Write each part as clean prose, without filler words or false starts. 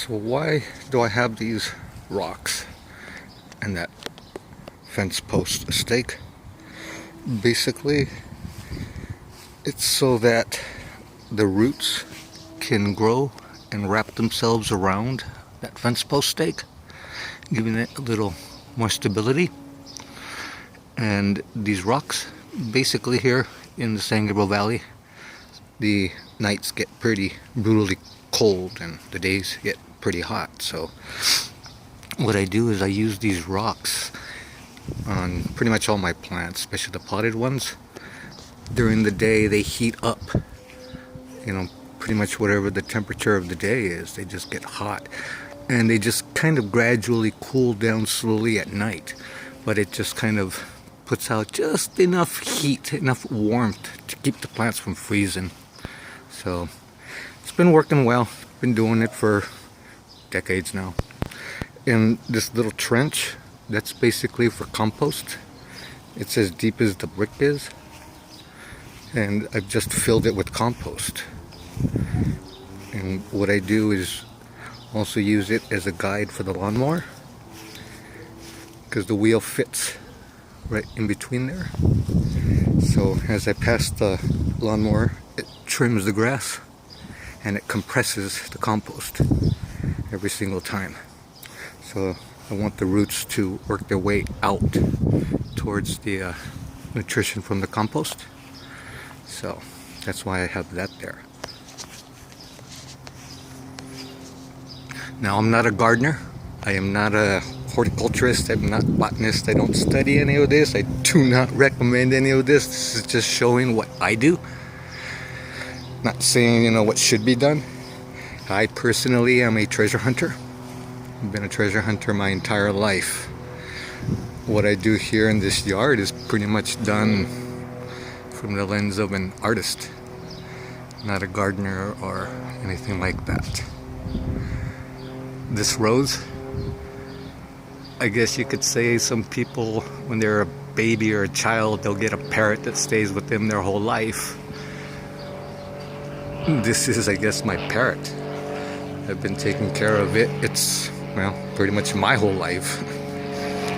So why do I have these rocks and that fence post stake? Basically, it's so that the roots can grow and wrap themselves around that fence post stake, giving it a little more stability. And these rocks, basically here in the San Gabriel Valley, the nights get pretty brutally cold and the days get pretty hot. So what I do is I use these rocks on pretty much all my plants, especially the potted ones. During the day they heat up, pretty much whatever the temperature of the day is, they just get hot. And they just kind of gradually cool down slowly at night. But it just kind of puts out just enough heat, enough warmth to keep the plants from freezing. So it's been working well. Been doing it for decades now. In this little trench, that's basically for compost. It's as deep as the brick is. And I've just filled it with compost. And what I do is also use it as a guide for the lawnmower, because the wheel fits right in between there. So as I pass the lawnmower, it trims the grass and it compresses the compost every single time. So I want the roots to work their way out towards the nutrition from the compost. So that's why I have that there. Now, I'm not a gardener. I am not a horticulturist. I'm not a botanist. I don't study any of this. I do not recommend any of this. This is just showing what I do. Not saying, what should be done. I personally am a treasure hunter. I've been a treasure hunter my entire life. What I do here in this yard is pretty much done from the lens of an artist, not a gardener or anything like that. This rose, I guess you could say some people, when they're a baby or a child, they'll get a parrot that stays with them their whole life. This is, I guess, my parrot. I've been taking care of it. It's, pretty much my whole life.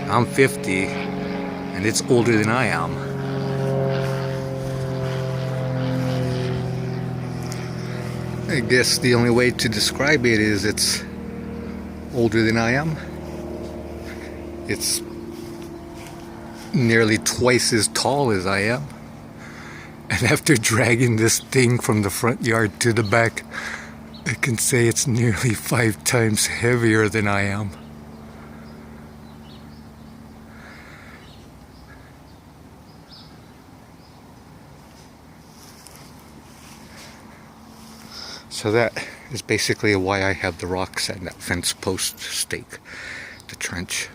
I'm 50 and it's older than I am. I guess the only way to describe it is it's older than I am. It's nearly twice as tall as I am. And after dragging this thing from the front yard to the back, I can say it's nearly 5 times heavier than I am. So that is basically why I have the rocks and that fence post stake, the trench.